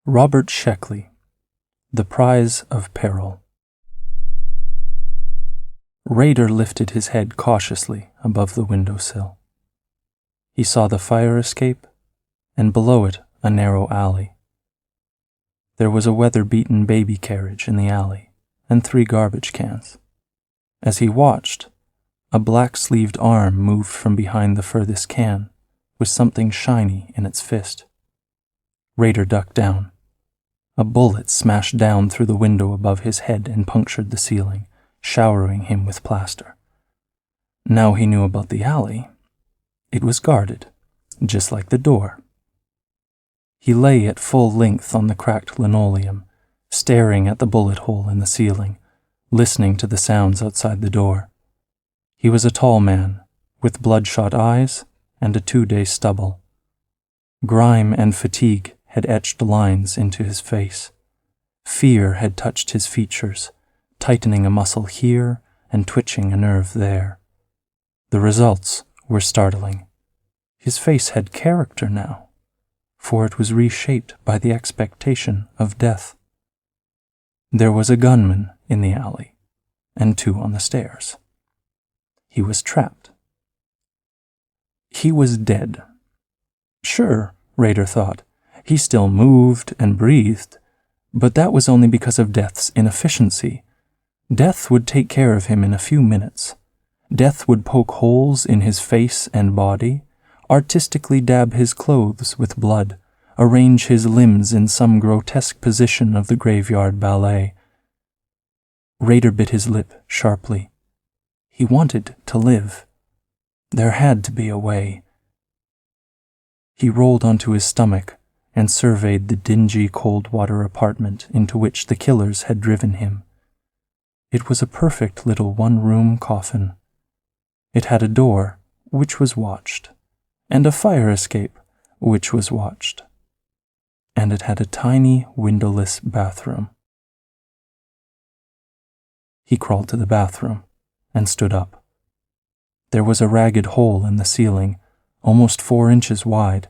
Robert Sheckley, The Prize of Peril. Rader lifted his head cautiously above the windowsill. He saw the fire escape, and below it a narrow alley. There was a weather-beaten baby carriage in the alley, and 3 garbage cans. As he watched, a black-sleeved arm moved from behind the furthest can, with something shiny in its fist. Rader ducked down. A bullet smashed down through the window above his head and punctured the ceiling, showering him with plaster. Now he knew about the alley. It was guarded, just like the door. He lay at full length on the cracked linoleum, staring at the bullet hole in the ceiling, listening to the sounds outside the door. He was a tall man, with bloodshot eyes and a 2-day stubble. Grime and fatigue had etched lines into his face. Fear had touched his features, tightening a muscle here and twitching a nerve there. The results were startling. His face had character now, for it was reshaped by the expectation of death. There was a gunman in the alley, and 2 on the stairs. He was trapped. He was dead. Sure, Rader thought, he still moved and breathed, but that was only because of Death's inefficiency. Death would take care of him in a few minutes. Death would poke holes in his face and body, artistically dab his clothes with blood, arrange his limbs in some grotesque position of the graveyard ballet. Rader bit his lip sharply. He wanted to live. There had to be a way. He rolled onto his stomach and surveyed the dingy cold-water apartment into which the killers had driven him. It was a perfect little one-room coffin. It had a door, which was watched, and a fire escape, which was watched. And it had a tiny, windowless bathroom. He crawled to the bathroom and stood up. There was a ragged hole in the ceiling, almost 4 inches wide.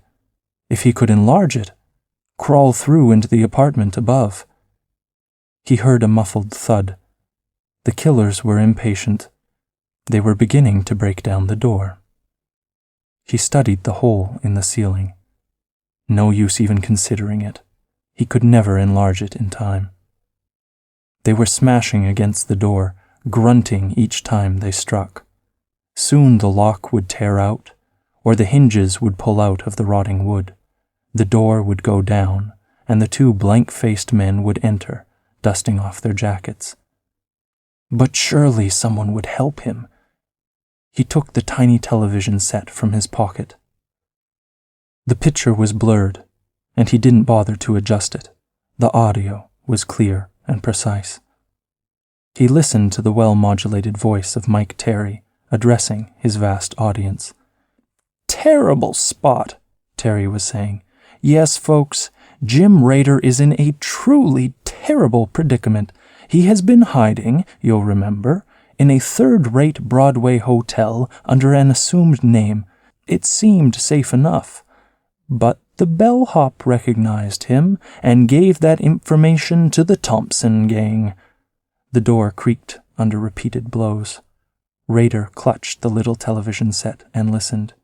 If he could enlarge it, crawl through into the apartment above. He heard a muffled thud. The killers were impatient. They were beginning to break down the door. He studied the hole in the ceiling. No use even considering it. He could never enlarge it in time. They were smashing against the door, grunting each time they struck. Soon the lock would tear out, or the hinges would pull out of the rotting wood. The door would go down, and the 2 blank-faced men would enter, dusting off their jackets. But surely someone would help him. He took the tiny television set from his pocket. The picture was blurred, and he didn't bother to adjust it. The audio was clear and precise. He listened to the well-modulated voice of Mike Terry, addressing his vast audience. "Terrible spot," Terry was saying. "Yes, folks, Jim Rader is in a truly terrible predicament. He has been hiding, you'll remember, in a 3rd-rate Broadway hotel under an assumed name. It seemed safe enough. But the bellhop recognized him and gave that information to the Thompson gang." The door creaked under repeated blows. Rader clutched the little television set and listened.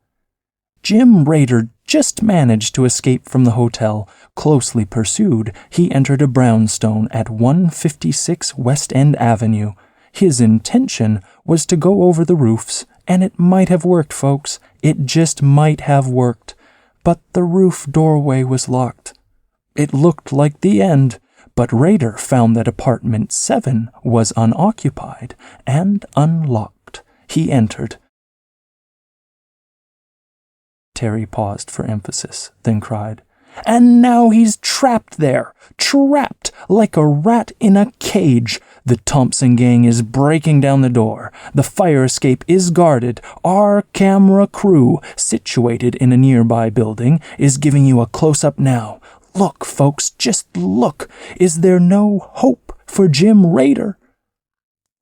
"Jim Rader just managed to escape from the hotel. Closely pursued, he entered a brownstone at 156 West End Avenue. His intention was to go over the roofs, and it might have worked, folks. It just might have worked. But the roof doorway was locked. It looked like the end, but Rader found that apartment 7 was unoccupied and unlocked. He entered." Terry paused for emphasis, then cried, "And now he's trapped there, trapped like a rat in a cage. The Thompson gang is breaking down the door. The fire escape is guarded. Our camera crew, situated in a nearby building, is giving you a close-up now. Look, folks, just look. Is there no hope for Jim Rader?"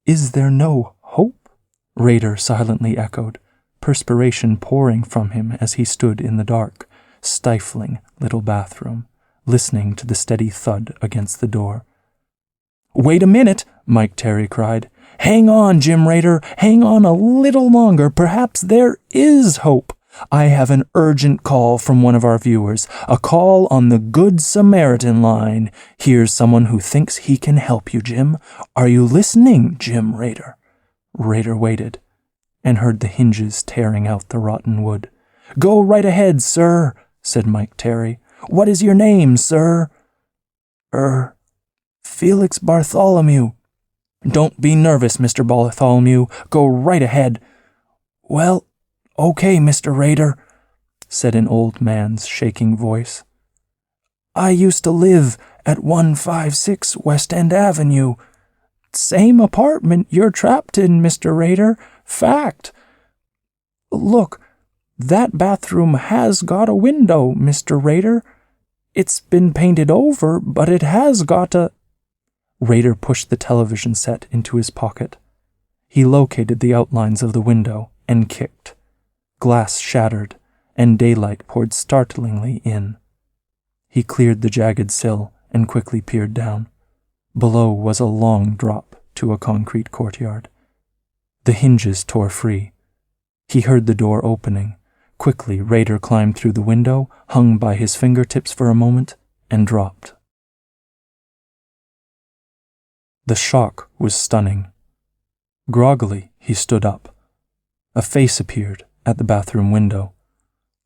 "Is there no hope?" Rader silently echoed, perspiration pouring from him as he stood in the dark, stifling little bathroom, listening to the steady thud against the door. "Wait a minute," Mike Terry cried. "Hang on, Jim Rader. Hang on a little longer. Perhaps there is hope. I have an urgent call from one of our viewers, a call on the Good Samaritan line. Here's someone who thinks he can help you, Jim. Are you listening, Jim Rader?" Rader waited and heard the hinges tearing out the rotten wood. "Go right ahead, sir," said Mike Terry. "What is your name, sir?" Felix Bartholomew." "Don't be nervous, Mr. Bartholomew. Go right ahead." "Well, okay, Mr. Rader," said an old man's shaking voice. "I used to live at 156 West End Avenue. Same apartment you're trapped in, Mr. Rader. Fact. Look, that bathroom has got a window, Mr. Rader. It's been painted over, but it has got a—" Rader pushed the television set into his pocket. He located the outlines of the window and kicked. Glass shattered, and daylight poured startlingly in. He cleared the jagged sill and quickly peered down. Below was a long drop to a concrete courtyard. The hinges tore free. He heard the door opening. Quickly, Rader climbed through the window, hung by his fingertips for a moment, and dropped. The shock was stunning. Groggily, he stood up. A face appeared at the bathroom window.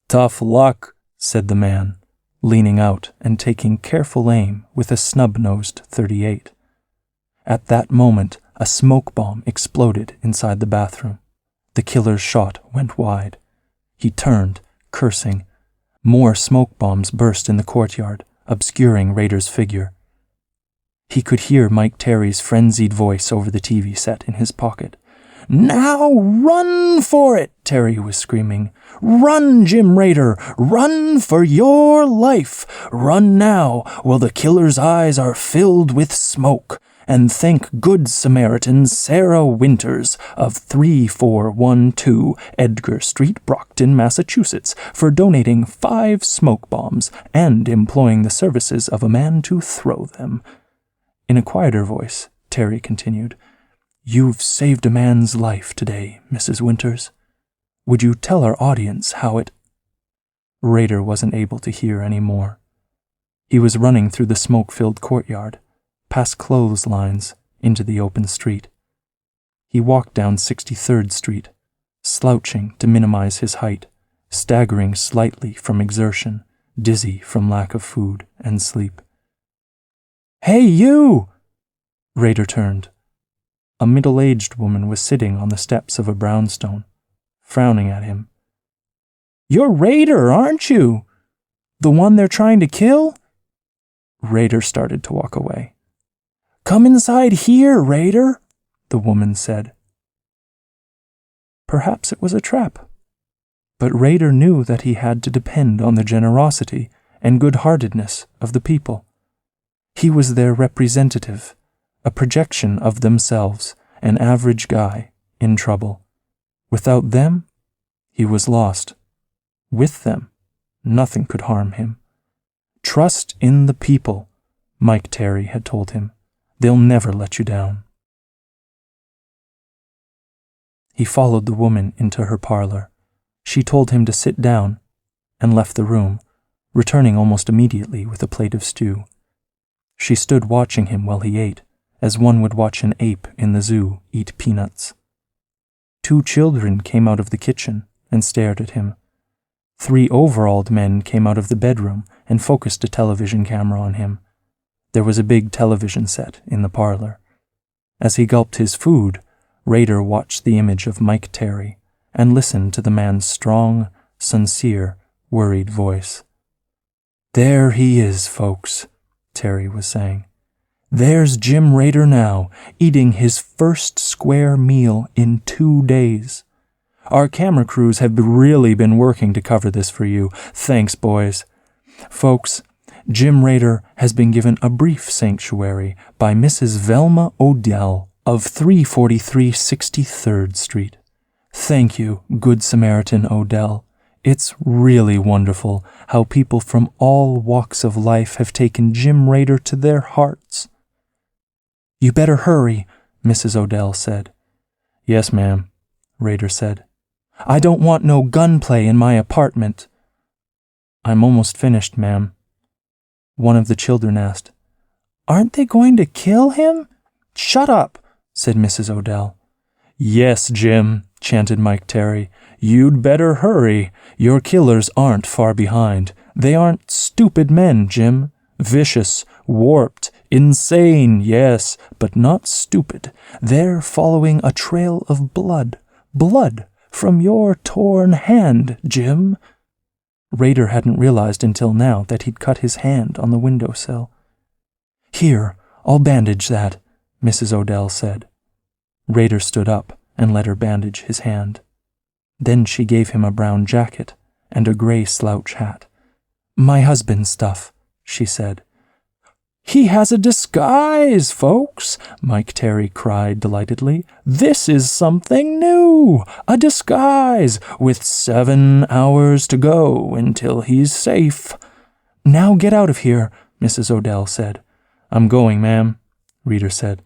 "Tough luck," said the man, leaning out and taking careful aim with a snub-nosed .38. At that moment, a smoke bomb exploded inside the bathroom. The killer's shot went wide. He turned, cursing. More smoke bombs burst in the courtyard, obscuring Rader's figure. He could hear Mike Terry's frenzied voice over the TV set in his pocket. "Now run for it," Terry was screaming. "Run, Jim Rader! Run for your life! Run now, while the killer's eyes are filled with smoke, and thank Good Samaritan Sarah Winters of 3412 Edgar Street, Brockton, Massachusetts, for donating 5 smoke bombs and employing the services of a man to throw them." In a quieter voice, Terry continued, "You've saved a man's life today, Mrs. Winters. Would you tell our audience how it—" Rader wasn't able to hear any more. He was running through the smoke-filled courtyard, past clotheslines, into the open street. He walked down 63rd Street, slouching to minimize his height, staggering slightly from exertion, dizzy from lack of food and sleep. "Hey, you!" Rader turned. A middle-aged woman was sitting on the steps of a brownstone, frowning at him. "You're Rader, aren't you? The one they're trying to kill?" Rader started to walk away. "Come inside here, Rader," the woman said. Perhaps it was a trap, but Rader knew that he had to depend on the generosity and good-heartedness of the people. He was their representative, a projection of themselves, an average guy in trouble. Without them, he was lost. With them, nothing could harm him. "Trust in the people," Mike Terry had told him. "They'll never let you down." He followed the woman into her parlor. She told him to sit down and left the room, returning almost immediately with a plate of stew. She stood watching him while he ate, as one would watch an ape in the zoo eat peanuts. 2 children came out of the kitchen and stared at him. 3 overalled men came out of the bedroom and focused a television camera on him. There was a big television set in the parlor. As he gulped his food, Rader watched the image of Mike Terry and listened to the man's strong, sincere, worried voice. "There he is, folks," Terry was saying. "There's Jim Rader now, eating his first square meal in 2 days. Our camera crews have really been working to cover this for you. Thanks, boys. Folks, Jim Rader has been given a brief sanctuary by Mrs. Velma Odell of 343 63rd Street. Thank you, Good Samaritan Odell. It's really wonderful how people from all walks of life have taken Jim Rader to their hearts." "You better hurry," Mrs. Odell said. "Yes, ma'am," Rader said. "I don't want no gunplay in my apartment." "I'm almost finished, ma'am." One of the children asked, "Aren't they going to kill him?" "Shut up," said Mrs. Odell. "Yes, Jim," chanted Mike Terry. "You'd better hurry. Your killers aren't far behind. They aren't stupid men, Jim. Vicious, warped, insane, yes, but not stupid. They're following a trail of blood. Blood from your torn hand, Jim." Rader hadn't realized until now that he'd cut his hand on the windowsill. "Here, I'll bandage that," Mrs. Odell said. Rader stood up and let her bandage his hand. Then she gave him a brown jacket and a gray slouch hat. "My husband's stuff," she said. "He has a disguise, folks," Mike Terry cried delightedly. "This is something new. A disguise, with 7 hours to go until he's safe." "Now get out of here," Mrs. Odell said. "I'm going, ma'am," Rader said.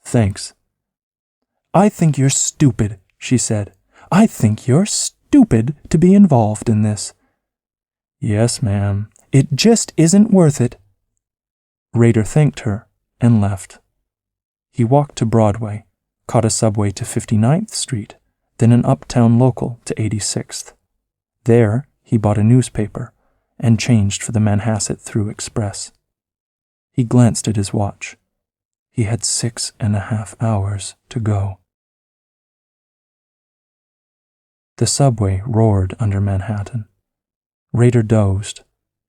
"Thanks." "I think you're stupid," she said. "I think you're stupid to be involved in this." "Yes, ma'am." "It just isn't worth it." Rader thanked her and left. He walked to Broadway, caught a subway to 59th Street, then an uptown local to 86th. There, he bought a newspaper and changed for the Manhasset Through Express. He glanced at his watch. He had 6.5 hours to go. The subway roared under Manhattan. Rader dozed,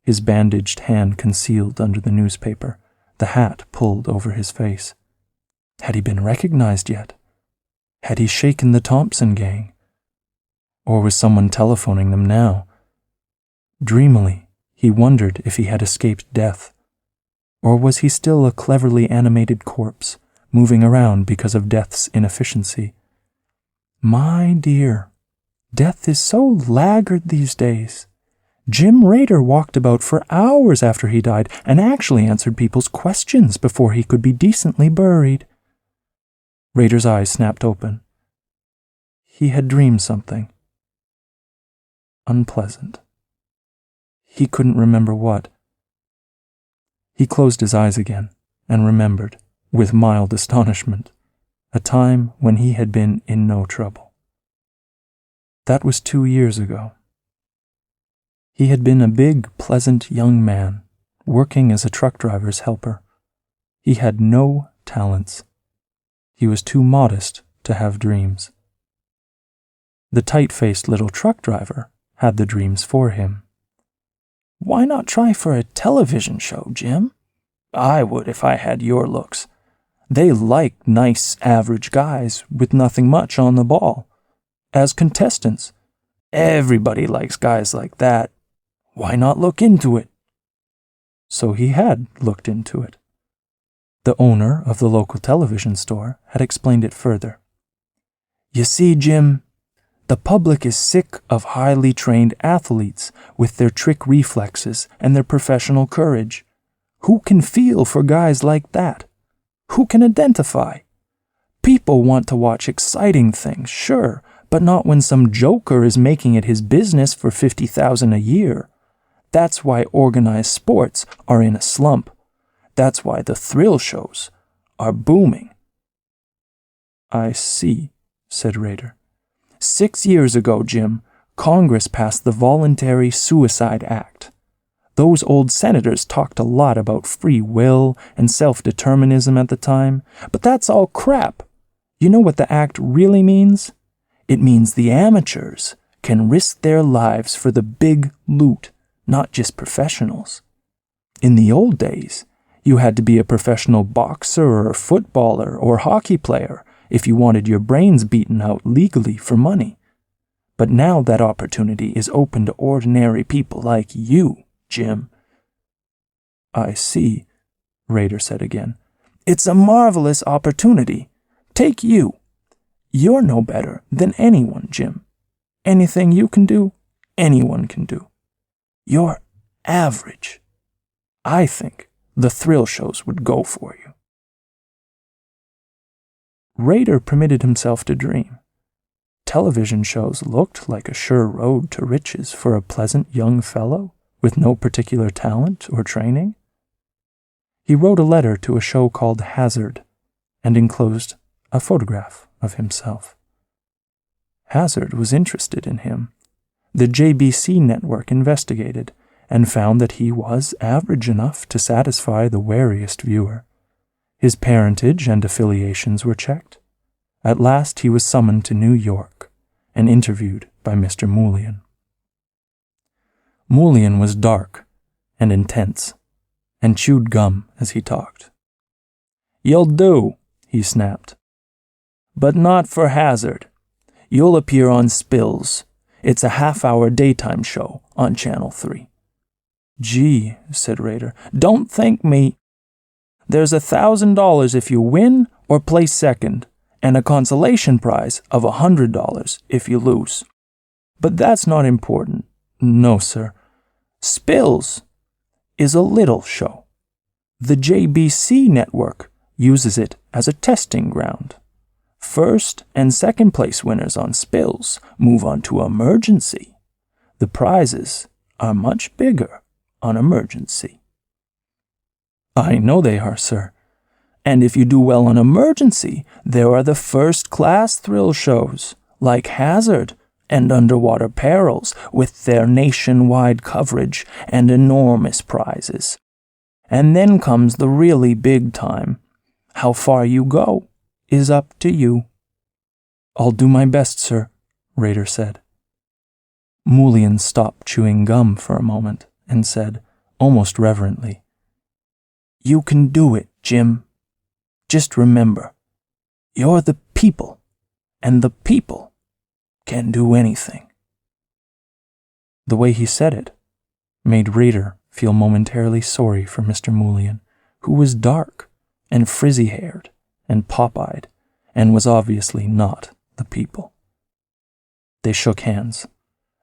his bandaged hand concealed under the newspaper, the hat pulled over his face. Had he been recognized yet? Had he shaken the Thompson gang? Or was someone telephoning them now? Dreamily, he wondered if he had escaped death. Or was he still a cleverly animated corpse, moving around because of death's inefficiency? My dear, death is so laggard these days. Jim Rader walked about for hours after he died and actually answered people's questions before he could be decently buried. Rader's eyes snapped open. He had dreamed something. Unpleasant. He couldn't remember what. He closed his eyes again and remembered, with mild astonishment, a time when he had been in no trouble. That was 2 years ago. He had been a big, pleasant young man, working as a truck driver's helper. He had no talents. He was too modest to have dreams. The tight-faced little truck driver had the dreams for him. "Why not try for a television show, Jim? I would if I had your looks. They like nice, average guys with nothing much on the ball. As contestants. Everybody likes guys like that. Why not look into it?" So he had looked into it. The owner of the local television store had explained it further. "You see, Jim, the public is sick of highly trained athletes with their trick reflexes and their professional courage. Who can feel for guys like that? Who can identify? People want to watch exciting things, sure, but not when some joker is making it his business for $50,000 a year. That's why organized sports are in a slump. That's why the thrill shows are booming." "I see," said Rader. 6 years ago, Jim, Congress passed the Voluntary Suicide Act. Those old senators talked a lot about free will and self-determinism at the time, but that's all crap. You know what the act really means? It means the amateurs can risk their lives for the big loot, not just professionals. In the old days, you had to be a professional boxer or footballer or hockey player if you wanted your brains beaten out legally for money. But now that opportunity is open to ordinary people like you, Jim." "I see," Rader said again. "It's a marvelous opportunity. Take you. You're no better than anyone, Jim. Anything you can do, anyone can do. You're average. I think the thrill shows would go for you." Rader permitted himself to dream. Television shows looked like a sure road to riches for a pleasant young fellow with no particular talent or training. He wrote a letter to a show called Hazard and enclosed a photograph of himself. Hazard was interested in him. The JBC network investigated and found that he was average enough to satisfy the wariest viewer. His parentage and affiliations were checked. At last he was summoned to New York and interviewed by Mr. Mullion. Mullion was dark and intense, and chewed gum as he talked. "You'll do," he snapped. "But not for Hazard. You'll appear on Spills. It's a half-hour daytime show on Channel 3. "Gee," said Rader. "Don't thank me. There's $1,000 if you win or place second, and a consolation prize of $100 if you lose. But that's not important." "No, sir." "Spills is a little show. The JBC network uses it as a testing ground. First and second place winners on Spills move on to Emergency. The prizes are much bigger on Emergency." "I know they are, sir." "And if you do well on Emergency, there are the first-class thrill shows, like Hazard and Underwater Perils, with their nationwide coverage and enormous prizes. And then comes the really big time. How far you go is up to you." "I'll do my best, sir," Rader said. Mullion stopped chewing gum for a moment and said, almost reverently, "You can do it, Jim. Just remember, you're the people, and the people can do anything." The way he said it made Rader feel momentarily sorry for Mr. Mullion, who was dark and frizzy-haired and pop-eyed, and was obviously not the people. They shook hands.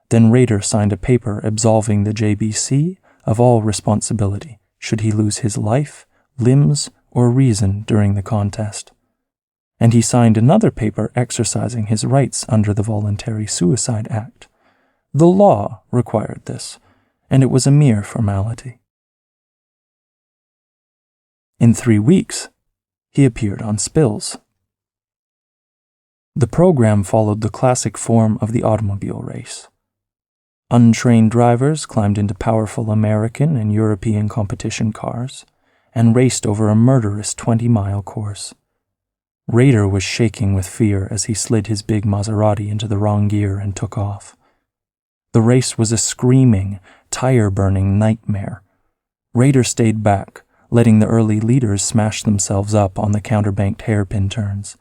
Then Rader signed a paper absolving the JBC of all responsibility should he lose his life, limbs, or reason during the contest. And he signed another paper exercising his rights under the Voluntary Suicide Act. The law required this, and it was a mere formality. In 3 weeks, he appeared on Spills. The program followed the classic form of the automobile race. Untrained drivers climbed into powerful American and European competition cars and raced over a murderous 20-mile course. Rader was shaking with fear as he slid his big Maserati into the wrong gear and took off. The race was a screaming, tire-burning nightmare. Rader stayed back, letting the early leaders smash themselves up on the counterbanked hairpin turns.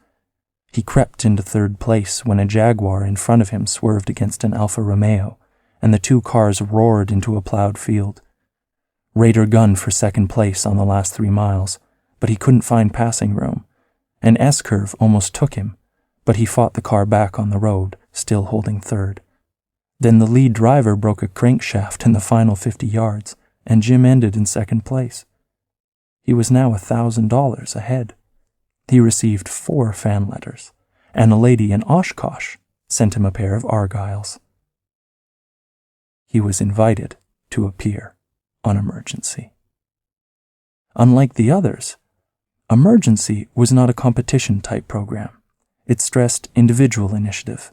He crept into third place when a Jaguar in front of him swerved against an Alfa Romeo, and the two cars roared into a plowed field. Rader gunned for second place on the last 3 miles, but he couldn't find passing room. An S-curve almost took him, but he fought the car back on the road, still holding third. Then the lead driver broke a crankshaft in the final 50 yards, and Jim ended in second place. He was now $1,000 ahead. He received 4 fan letters, and a lady in Oshkosh sent him a pair of Argyles. He was invited to appear on Emergency. Unlike the others, Emergency was not a competition-type program. It stressed individual initiative.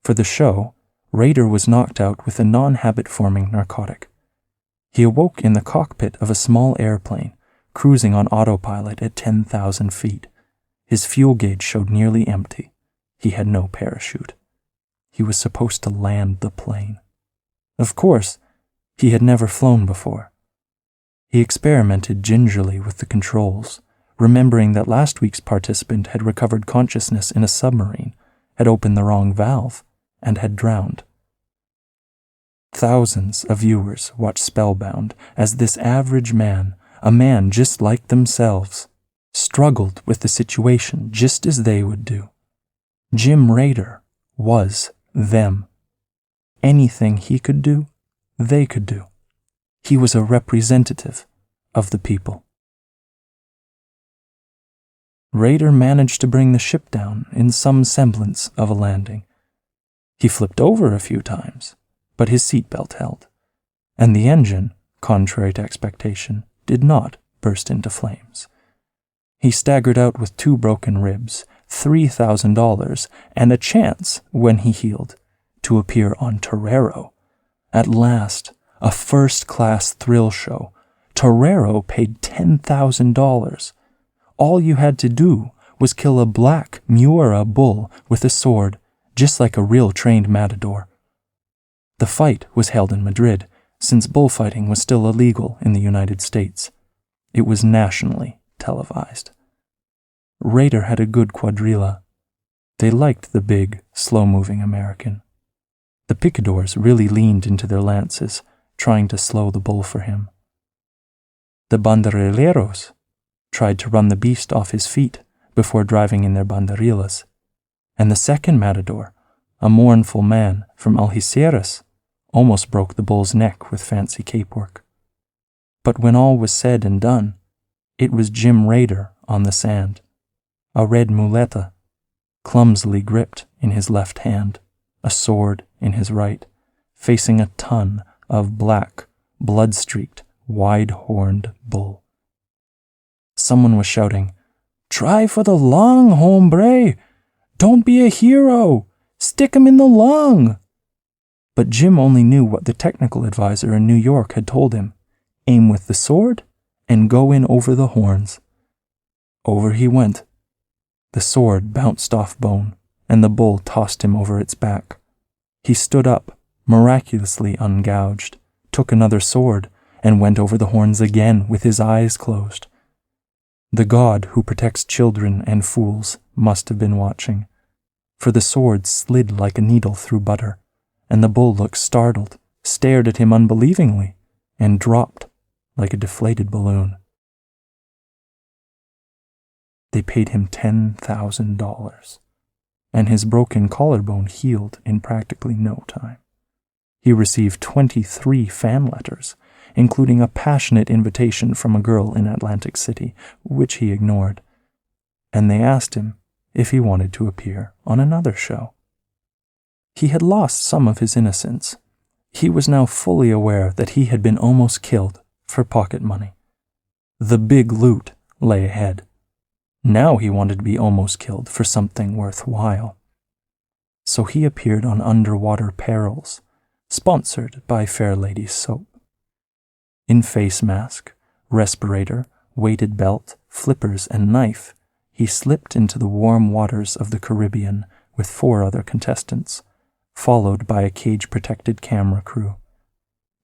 For the show, Rader was knocked out with a non-habit-forming narcotic. He awoke in the cockpit of a small airplane, cruising on autopilot at 10,000 feet. His fuel gauge showed nearly empty. He had no parachute. He was supposed to land the plane. Of course, he had never flown before. He experimented gingerly with the controls, remembering that last week's participant had recovered consciousness in a submarine, had opened the wrong valve, and had drowned. Thousands of viewers watched spellbound as this average man, a man just like themselves, struggled with the situation just as they would do. Jim Rader was them. anything he could do, they could do. He was a representative of the people. Raider managed to bring the ship down in some semblance of a landing. He flipped over a few times, but his seatbelt held, and the engine, contrary to expectation, did not burst into flames. He staggered out with 2 broken ribs, $3,000, and a chance, when he healed, to appear on Torero. At last, a first-class thrill show. Torero paid $10,000. All you had to do was kill a black Miura bull with a sword, just like a real trained matador. The fight was held in Madrid, since bullfighting was still illegal in the United States. It was nationally televised. Raider had a good quadrilla. They liked the big, slow-moving American. The picadors really leaned into their lances, trying to slow the bull for him. The banderilleros tried to run the beast off his feet before driving in their banderillas, and the second matador, a mournful man from Algeciras, almost broke the bull's neck with fancy capework. But when all was said and done, it was Jim Raider on the sand, a red muleta, clumsily gripped in his left hand, a sword in his right, facing a ton of black, blood-streaked, wide-horned bull. Someone was shouting, "Try for the lung, hombre! Don't be a hero! Stick him in the lung!" But Jim only knew what the technical advisor in New York had told him: aim with the sword and go in over the horns. Over he went. The sword bounced off bone, and the bull tossed him over its back. He stood up, miraculously ungouged, took another sword, and went over the horns again with his eyes closed. The God who protects children and fools must have been watching, for the sword slid like a needle through butter, and the bull looked startled, stared at him unbelievingly, and dropped like a deflated balloon. They paid him $10,000, and his broken collarbone healed in practically no time. He received 23 fan letters, including a passionate invitation from a girl in Atlantic City, which he ignored, and they asked him if he wanted to appear on another show. He had lost some of his innocence. He was now fully aware that he had been almost killed for pocket money. The big loot lay ahead. Now he wanted to be almost killed for something worthwhile. So he appeared on Underwater Perils, sponsored by Fair Lady's Soap. In face mask, respirator, weighted belt, flippers, and knife, he slipped into the warm waters of the Caribbean with 4 other contestants, followed by a cage-protected camera crew.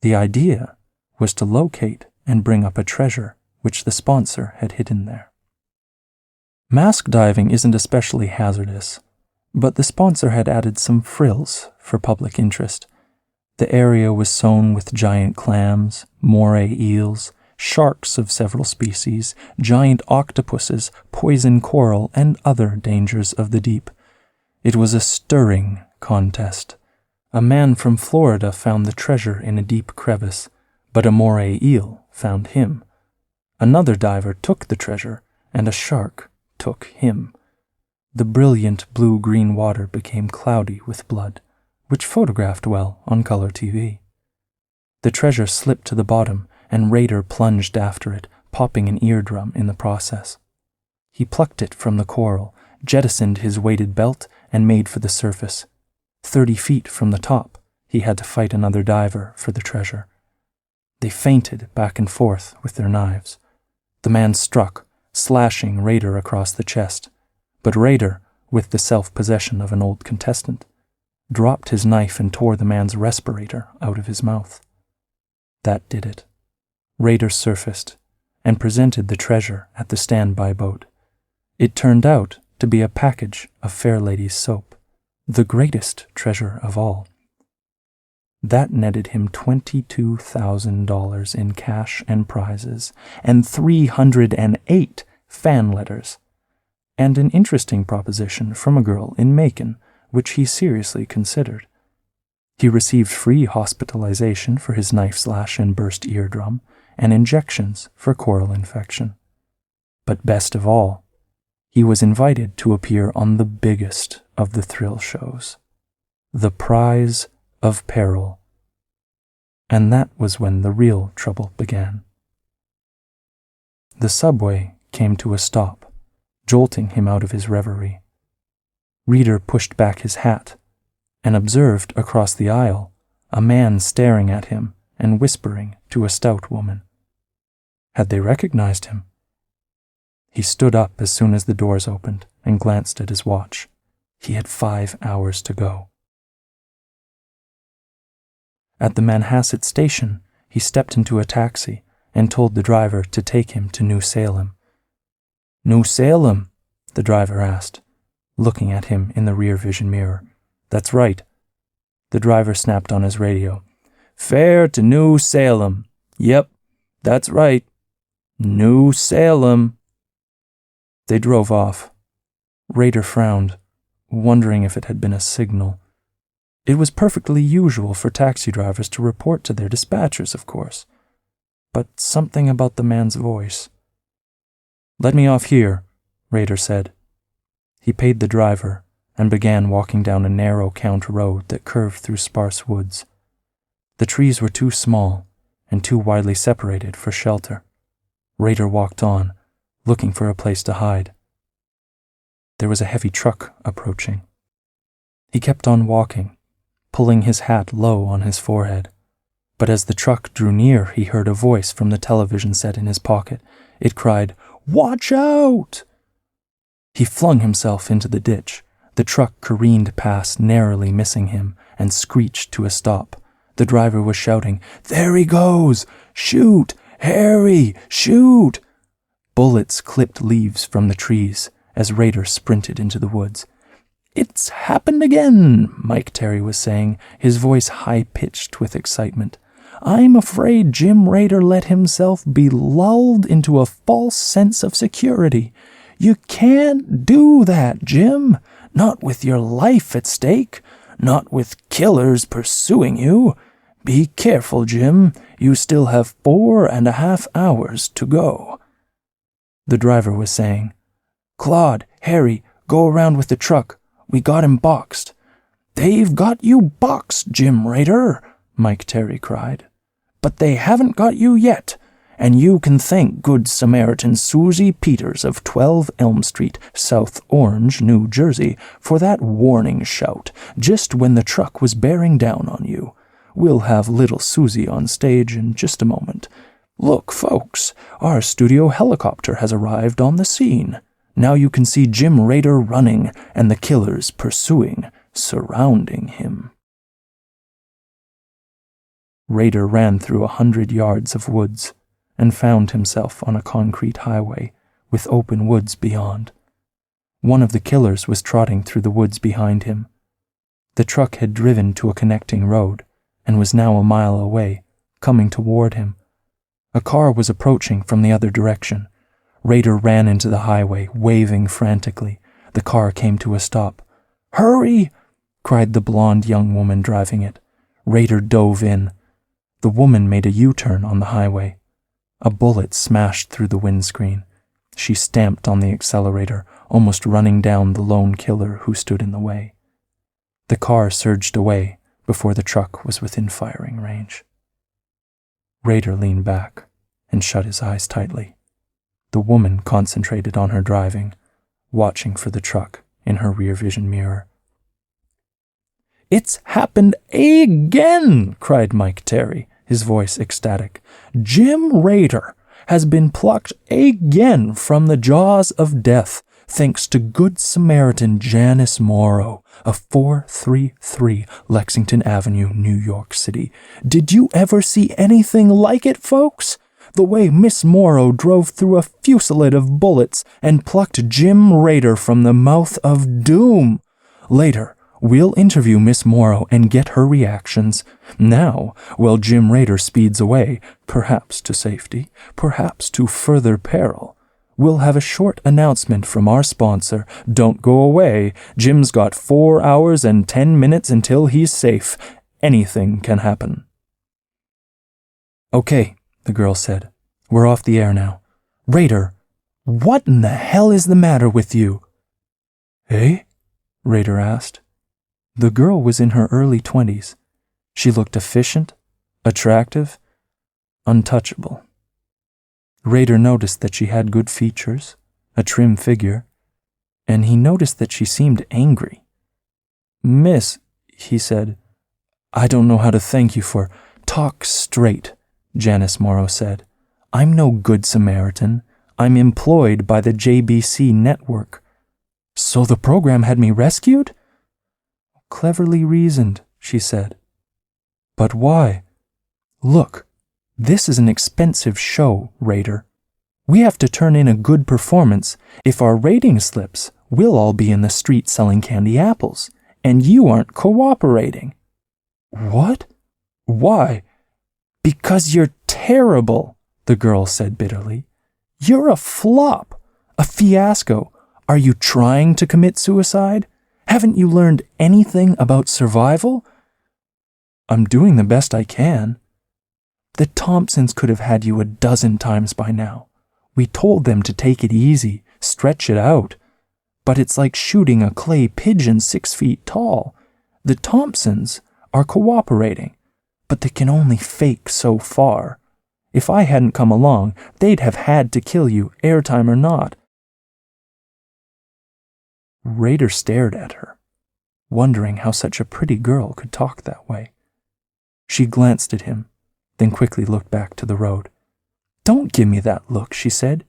The idea was to locate and bring up a treasure which the sponsor had hidden there. Mask diving isn't especially hazardous, but the sponsor had added some frills for public interest. The area was sown with giant clams, moray eels, sharks of several species, giant octopuses, poison coral, and other dangers of the deep. It was a stirring contest. A man from Florida found the treasure in a deep crevice, but a moray eel found him. Another diver took the treasure, and a shark took him. The brilliant blue-green water became cloudy with blood, which photographed well on color TV. The treasure slipped to the bottom, and Raider plunged after it, popping an eardrum in the process. He plucked it from the coral, jettisoned his weighted belt, and made for the surface. 30 feet from the top, he had to fight another diver for the treasure. They feinted back and forth with their knives. The man struck, slashing Raider across the chest, but Raider, with the self-possession of an old contestant, dropped his knife and tore the man's respirator out of his mouth. That did it. Raider surfaced and presented the treasure at the standby boat. It turned out to be a package of Fair Lady's Soap, the greatest treasure of all. That netted him $22,000 in cash and prizes, and 308 fan letters, and an interesting proposition from a girl in Macon, which he seriously considered. He received free hospitalization for his knife slash and burst eardrum, and injections for coral infection. But best of all, he was invited to appear on the biggest of the thrill shows, The Prize of Peril. And that was when the real trouble began. The subway came to a stop, jolting him out of his reverie. Reader pushed back his hat and observed across the aisle a man staring at him and whispering to a stout woman. Had they recognized him? He stood up as soon as the doors opened and glanced at his watch. He had 5 hours to go. At the Manhasset station, he stepped into a taxi and told the driver to take him to New Salem. "New Salem?" the driver asked, looking at him in the rear vision mirror. "That's right." The driver snapped on his radio. "Fare to New Salem. Yep, that's right. New Salem." They drove off. Rader frowned, wondering if it had been a signal. It was perfectly usual for taxi drivers to report to their dispatchers, of course. But something about the man's voice. "Let me off here," Rader said. He paid the driver and began walking down a narrow count road that curved through sparse woods. The trees were too small and too widely separated for shelter. Rader walked on, looking for a place to hide. There was a heavy truck approaching. He kept on walking, pulling his hat low on his forehead. But as the truck drew near, he heard a voice from the television set in his pocket. It cried, "Watch out!" He flung himself into the ditch. The truck careened past, narrowly missing him, and screeched to a stop. The driver was shouting, "There he goes! Shoot! Harry! Shoot!" Bullets clipped leaves from the trees as Rader sprinted into the woods. "It's happened again," Mike Terry was saying, his voice high-pitched with excitement. "I'm afraid Jim Rader let himself be lulled into a false sense of security. You can't do that, Jim. Not with your life at stake. Not with killers pursuing you. Be careful, Jim. You still have 4.5 hours to go." The driver was saying, "Claude, Harry, go around with the truck. We got him boxed." "They've got you boxed, Jim Rader," Mike Terry cried. "But they haven't got you yet. And you can thank Good Samaritan Susie Peters of 12 Elm Street, South Orange, New Jersey, for that warning shout just when the truck was bearing down on you. We'll have little Susie on stage in just a moment. Look, folks, our studio helicopter has arrived on the scene. Now you can see Jim Rader running and the killers pursuing, surrounding him." Rader ran through 100 yards of woods and found himself on a concrete highway with open woods beyond. One of the killers was trotting through the woods behind him. The truck had driven to a connecting road and was now a mile away, coming toward him. A car was approaching from the other direction. Rader ran into the highway, waving frantically. The car came to a stop. "Hurry!" cried the blonde young woman driving it. Rader dove in. The woman made a U-turn on the highway. A bullet smashed through the windscreen. She stamped on the accelerator, almost running down the lone killer who stood in the way. The car surged away before the truck was within firing range. Rader leaned back and shut his eyes tightly. The woman concentrated on her driving, watching for the truck in her rear vision mirror. "It's happened again!" cried Mike Terry, his voice ecstatic. "Jim Rader has been plucked again from the jaws of death, thanks to Good Samaritan Janice Morrow of 433 Lexington Avenue, New York City. Did you ever see anything like it, folks? The way Miss Morrow drove through a fusillade of bullets and plucked Jim Rader from the mouth of doom. Later, we'll interview Miss Morrow and get her reactions. Now, while Jim Rader speeds away, perhaps to safety, perhaps to further peril, we'll have a short announcement from our sponsor. Don't go away. Jim's got 4 hours and 10 minutes until he's safe. anything can happen. Okay, the girl said. We're off the air now. Raider, what in the hell is the matter with you? Eh? Raider asked. The girl was in her early 20s. She looked efficient, attractive, untouchable. Raider noticed that she had good features, a trim figure, and he noticed that she seemed angry. Miss, he said, I don't know how to thank you for. Talk straight, Janice Morrow said. I'm no good Samaritan. I'm employed by the JBC network. So the program had me rescued? Cleverly reasoned, she said. But why? Look, this is an expensive show, Raider. We have to turn in a good performance. If our rating slips, we'll all be in the street selling candy apples, and you aren't cooperating. What? Why? Because you're terrible, the girl said bitterly. You're a flop, a fiasco. Are you trying to commit suicide? Haven't you learned anything about survival? I'm doing the best I can. The Thompsons could have had you a dozen times by now. We told them to take it easy, stretch it out. But it's like shooting a clay pigeon 6 feet tall. The Thompsons are cooperating, but they can only fake so far. If I hadn't come along, they'd have had to kill you, airtime or not. Raider stared at her, wondering how such a pretty girl could talk that way. She glanced at him, then quickly looked back to the road. Don't give me that look, she said.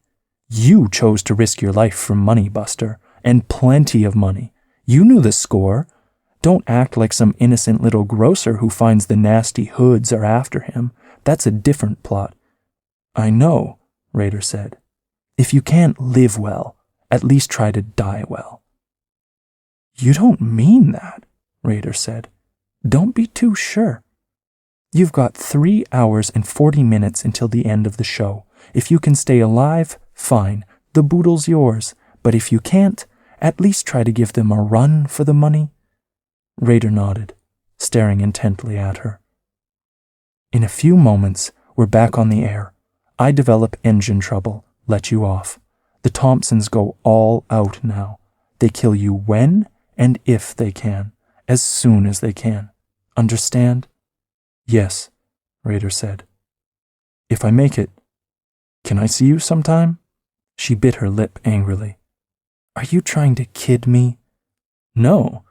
You chose to risk your life for money, Buster, and plenty of money. You knew the score. Don't act like some innocent little grocer who finds the nasty hoods are after him. That's a different plot. I know, Raider said. If you can't live well, at least try to die well. You don't mean that, Raider said. Don't be too sure. You've got 3 hours and 40 minutes until the end of the show. If you can stay alive, fine, the boodle's yours. But if you can't, at least try to give them a run for the money. Raider nodded, staring intently at her. In a few moments, we're back on the air. I develop engine trouble, let you off. The Thompsons go all out now. They kill you when and if they can, as soon as they can. Understand? Yes, Raider said. If I make it, can I see you sometime? She bit her lip angrily. Are you trying to kid me? No.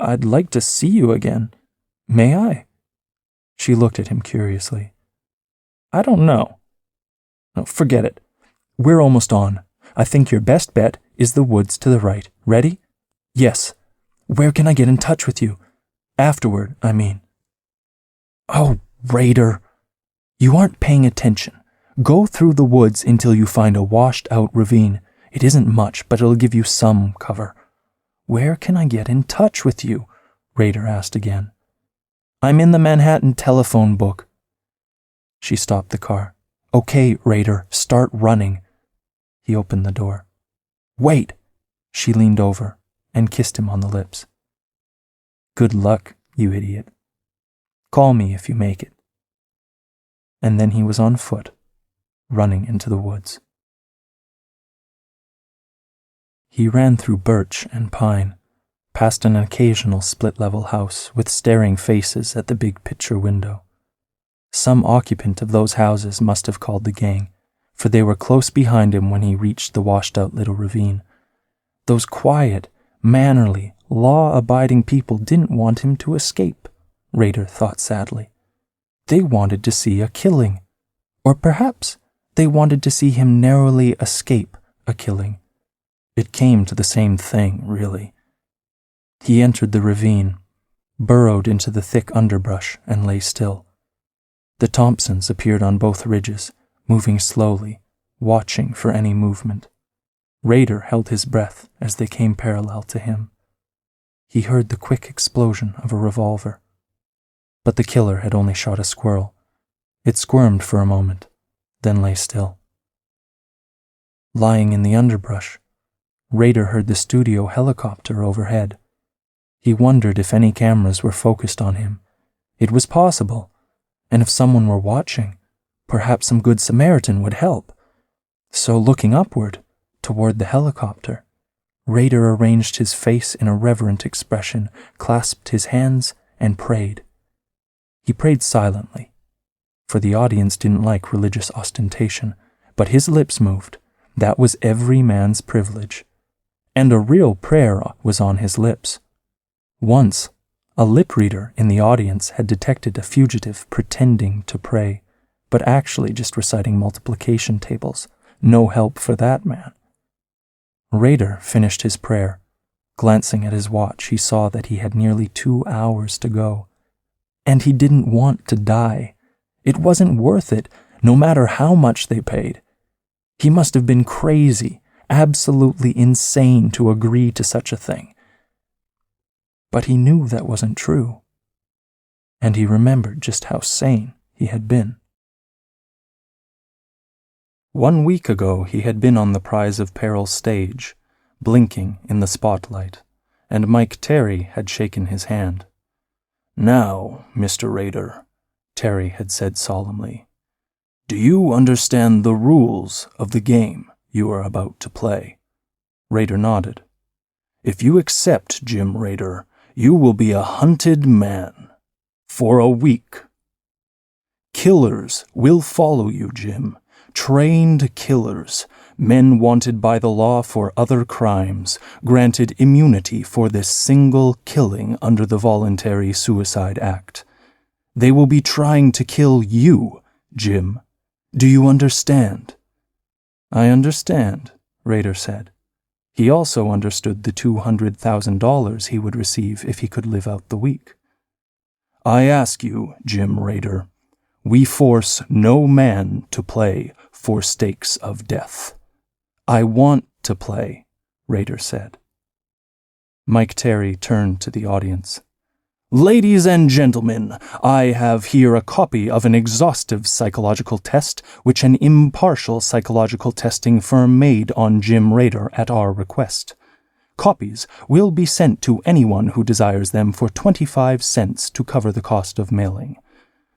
I'd like to see you again. May I? She looked at him curiously. I don't know. No, forget it. We're almost on. I think your best bet is the woods to the right. Ready? Yes. Where can I get in touch with you? Afterward, I mean. Oh, Raider. You aren't paying attention. Go through the woods until you find a washed-out ravine. It isn't much, but it'll give you some cover. Where can I get in touch with you? Raider asked again. I'm in the Manhattan telephone book. She stopped the car. Okay, Raider, start running. He opened the door. Wait! She leaned over and kissed him on the lips. Good luck, you idiot. Call me if you make it. And then he was on foot, running into the woods. He ran through birch and pine, past an occasional split-level house with staring faces at the big picture window. Some occupant of those houses must have called the gang, for they were close behind him when he reached the washed-out little ravine. Those quiet, mannerly, law-abiding people didn't want him to escape, Raider thought sadly. They wanted to see a killing. Or perhaps they wanted to see him narrowly escape a killing. It came to the same thing, really. He entered the ravine, burrowed into the thick underbrush, and lay still. The Thompsons appeared on both ridges, moving slowly, watching for any movement. Raider held his breath as they came parallel to him. He heard the quick explosion of a revolver. But the killer had only shot a squirrel. It squirmed for a moment, then lay still. Lying in the underbrush, Raider heard the studio helicopter overhead. He wondered if any cameras were focused on him, It was possible, and if someone were watching, perhaps some good Samaritan would help. So looking upward, toward the helicopter, Rader arranged his face in a reverent expression, clasped his hands, and prayed. He prayed silently, for the audience didn't like religious ostentation, but his lips moved. That was every man's privilege. And a real prayer was on his lips. Once, a lip reader in the audience had detected a fugitive pretending to pray, but actually just reciting multiplication tables. No help for that man. Rader finished his prayer. Glancing at his watch, he saw that he had nearly 2 hours to go. And he didn't want to die. It wasn't worth it, no matter how much they paid. He must have been crazy, absolutely insane to agree to such a thing. But he knew that wasn't true. And he remembered just how sane he had been. 1 week ago, he had been on the Prize of Peril stage, blinking in the spotlight, and Mike Terry had shaken his hand. "Now, Mr. Rader," Terry had said solemnly, "do you understand the rules of the game you are about to play?" Rader nodded. "If you accept, Jim Rader, you will be a hunted man. For a week. Killers will follow you, Jim. Trained killers, men wanted by the law for other crimes, granted immunity for this single killing under the Voluntary Suicide Act. They will be trying to kill you, Jim. Do you understand?" "I understand," Rader said. He also understood the $200,000 he would receive if he could live out the week. "I ask you, Jim Rader, we force no man to play for stakes of death." "I want to play," Rader said. Mike Terry turned to the audience. "Ladies and gentlemen, I have here a copy of an exhaustive psychological test which an impartial psychological testing firm made on Jim Rader at our request. Copies will be sent to anyone who desires them for 25 cents to cover the cost of mailing.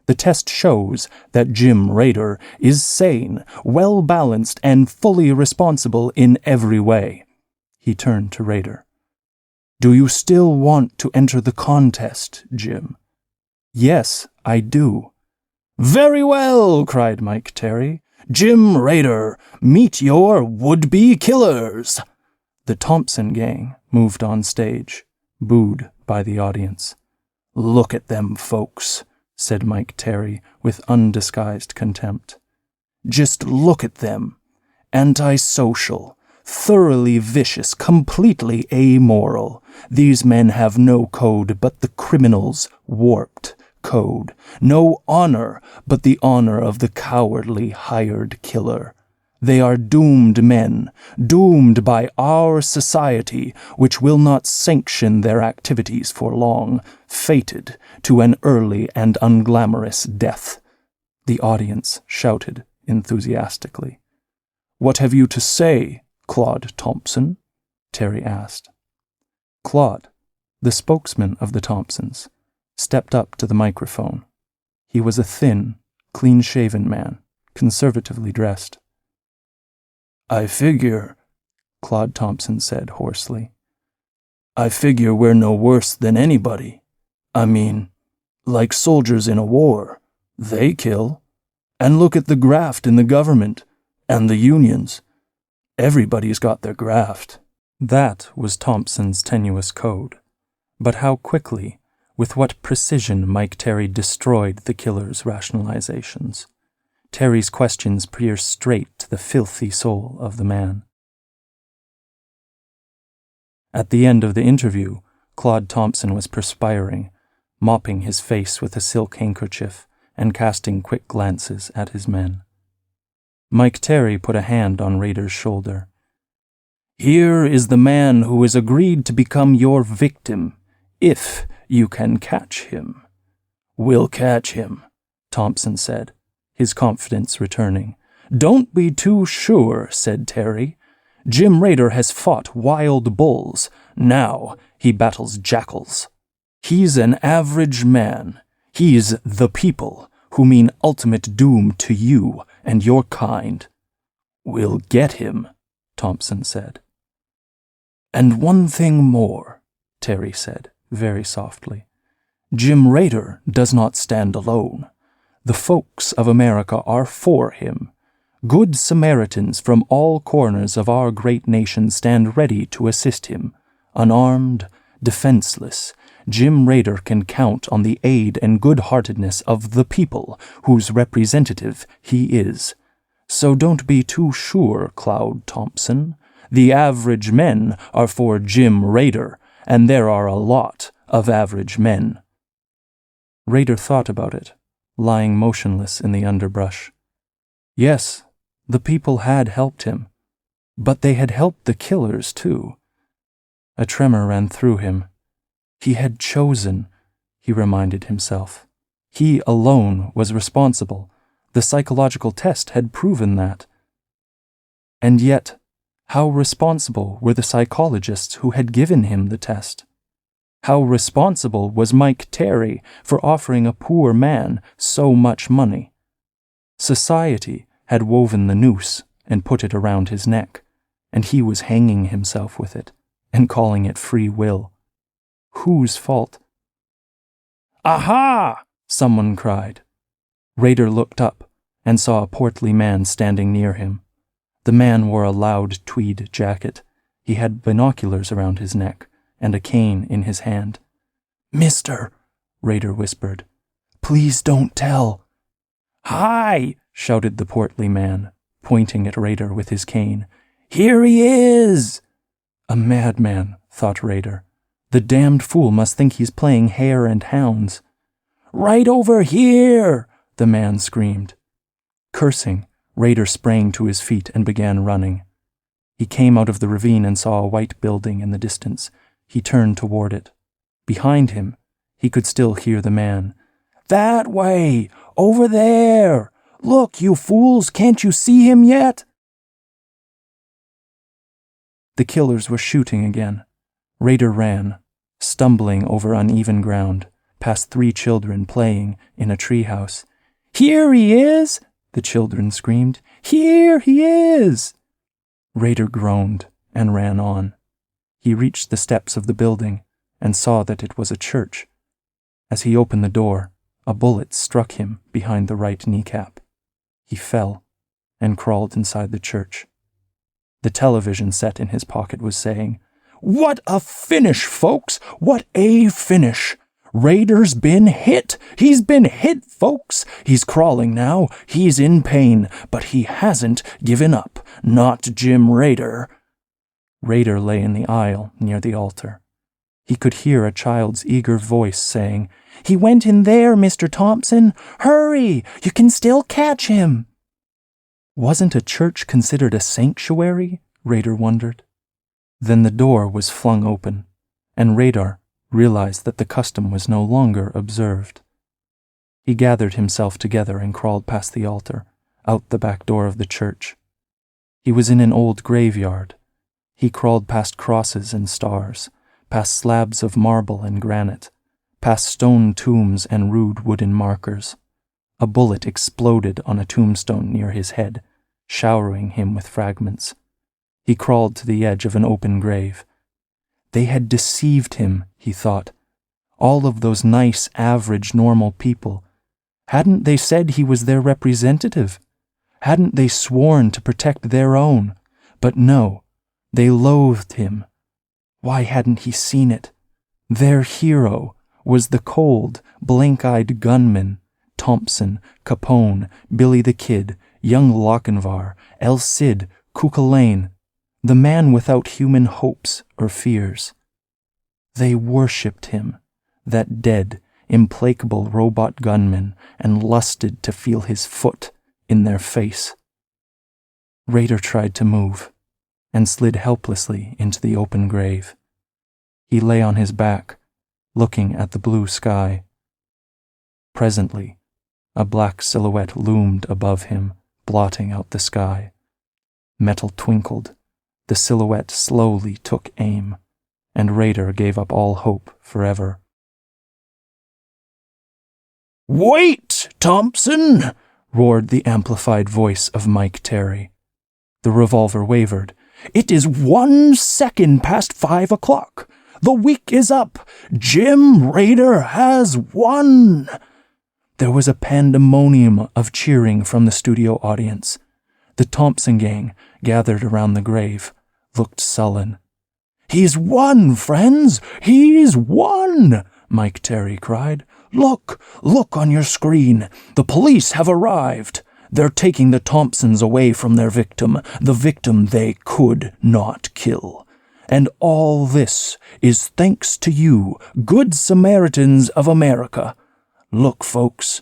The test shows that Jim Rader is sane, well-balanced, and fully responsible in every way." He turned to Rader. "Do you still want to enter the contest, Jim?" "Yes, I do." "Very well," cried Mike Terry. "Jim Rader, meet your would-be killers." The Thompson gang moved on stage, booed by the audience. "Look at them folks," said Mike Terry with undisguised contempt. "Just look at them. Antisocial, thoroughly vicious, completely amoral. These men have no code but the criminal's warped code. No honor but the honor of the cowardly hired killer. They are doomed men, doomed by our society, which will not sanction their activities for long, fated to an early and unglamorous death." The audience shouted enthusiastically. "What have you to say, Claude Thompson?" Terry asked. Claude, the spokesman of the Thompsons, stepped up to the microphone. He was a thin, clean-shaven man, conservatively dressed. "I figure," Claude Thompson said hoarsely, "I figure we're no worse than anybody. I mean, like soldiers in a war. They kill. And look at the graft in the government and the unions. Everybody's got their graft." That was Thompson's tenuous code. But how quickly, with what precision Mike Terry destroyed the killer's rationalizations. Terry's questions pierced straight to the filthy soul of the man. At the end of the interview, Claude Thompson was perspiring, mopping his face with a silk handkerchief and casting quick glances at his men. Mike Terry put a hand on Rader's shoulder. "Here is the man who has agreed to become your victim, if you can catch him." "We'll catch him," Thompson said, his confidence returning. "Don't be too sure," said Terry. "Jim Rader has fought wild bulls. Now he battles jackals. He's an average man. He's the people, who mean ultimate doom to you and your kind. We'll get him, Thompson said. And one thing more, Terry said, very softly. Jim Rader does not stand alone. The folks of America are for him. Good Samaritans from all corners of our great nation stand ready to assist him. Unarmed, defenseless, Jim Rader can count on the aid and good-heartedness of the people whose representative he is. So don't be too sure, Cloud Thompson. The average men are for Jim Rader, and there are a lot of average men. Rader thought about it, lying motionless in the underbrush. Yes, the people had helped him, but they had helped the killers, too. A tremor ran through him. He had chosen, he reminded himself. He alone was responsible. The psychological test had proven that. And yet, how responsible were the psychologists who had given him the test? How responsible was Mike Terry for offering a poor man so much money? Society had woven the noose and put it around his neck, and he was hanging himself with it and calling it free will. Whose fault? Aha! Someone cried. Rader looked up and saw a portly man standing near him. The man wore a loud tweed jacket. He had binoculars around his neck and a cane in his hand. Mister, Rader whispered, please don't tell. Hi! Shouted the portly man, pointing at Rader with his cane. Here he is! A madman, thought Rader. The damned fool must think he's playing hare and hounds. Right over here! The man screamed. Cursing, Rader sprang to his feet and began running. He came out of the ravine and saw a white building in the distance. He turned toward it. Behind him, he could still hear the man. That way! Over there! Look, you fools, can't you see him yet? The killers were shooting again. Rader ran, stumbling over uneven ground, past 3 children playing in a treehouse. Here he is! The children screamed. Here he is! Rader groaned and ran on. He reached the steps of the building and saw that it was a church. As he opened the door, a bullet struck him behind the right kneecap. He fell and crawled inside the church. The television set in his pocket was saying, What a finish, folks! What a finish! Rader's been hit! He's been hit, folks! He's crawling now. He's in pain, but he hasn't given up. Not Jim Rader. Rader lay in the aisle near the altar. He could hear a child's eager voice saying, He went in there, Mr. Thompson. Hurry! You can still catch him. Wasn't a church considered a sanctuary? Rader wondered. Then the door was flung open, and Rader realized that the custom was no longer observed. He gathered himself together and crawled past the altar, out the back door of the church. He was in an old graveyard. He crawled past crosses and stars, past slabs of marble and granite, past stone tombs and rude wooden markers. A bullet exploded on a tombstone near his head, showering him with fragments. He crawled to the edge of an open grave. They had deceived him, he thought. All of those nice, average, normal people. Hadn't they said he was their representative? Hadn't they sworn to protect their own? But no, they loathed him. Why hadn't he seen it? Their hero was the cold, blank-eyed gunman, Thompson, Capone, Billy the Kid, young Lochinvar, El Cid, Cuchulainn, the man without human hopes or fears. They worshipped him, that dead, implacable robot gunman, and lusted to feel his foot in their face. Rader tried to move, and slid helplessly into the open grave. He lay on his back, looking at the blue sky. Presently, a black silhouette loomed above him, blotting out the sky. Metal twinkled. The silhouette slowly took aim, and Rader gave up all hope forever. "Wait, Thompson!" roared the amplified voice of Mike Terry. The revolver wavered. "It is 1 second past 5 o'clock. The week is up. Jim Rader has won." There was a pandemonium of cheering from the studio audience. The Thompson gang, gathered around the grave, looked sullen. "He's won, friends! He's won!" Mike Terry cried. Look on your screen. The police have arrived. They're taking the Thompsons away from their victim, the victim they could not kill. And all this is thanks to you, good Samaritans of America. Look, folks,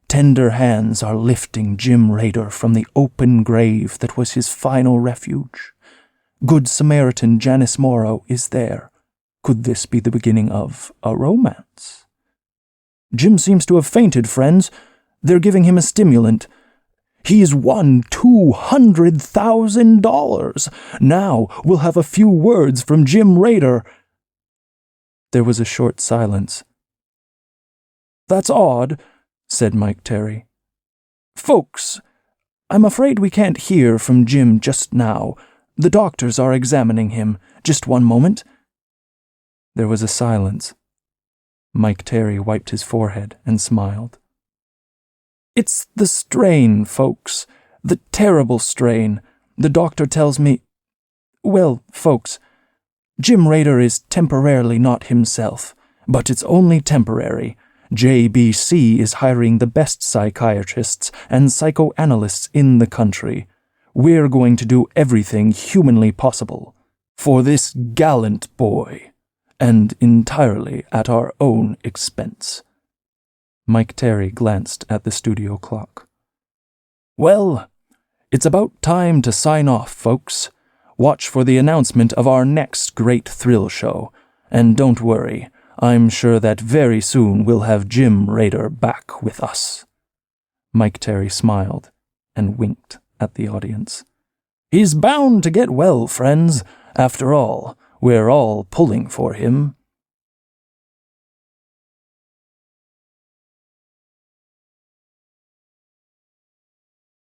tender hands are lifting Jim Rader from the open grave that was his final refuge. Good Samaritan Janice Morrow is there. Could this be the beginning of a romance? Jim seems to have fainted, friends. They're giving him a stimulant. He's won $200,000. Now we'll have a few words from Jim Rader. There was a short silence. "That's odd," said Mike Terry. "Folks, I'm afraid we can't hear from Jim just now. The doctors are examining him. Just one moment." There was a silence. Mike Terry wiped his forehead and smiled. "It's the strain, folks. The terrible strain. The doctor tells me... Well, folks, Jim Rader is temporarily not himself, but it's only temporary. JBC is hiring the best psychiatrists and psychoanalysts in the country. We're going to do everything humanly possible for this gallant boy, and entirely at our own expense." Mike Terry glanced at the studio clock. "Well, it's about time to sign off, folks. Watch for the announcement of our next great thrill show, and don't worry, I'm sure that very soon we'll have Jim Rader back with us." Mike Terry smiled and winked at the audience. "He's bound to get well, friends. After all, we're all pulling for him."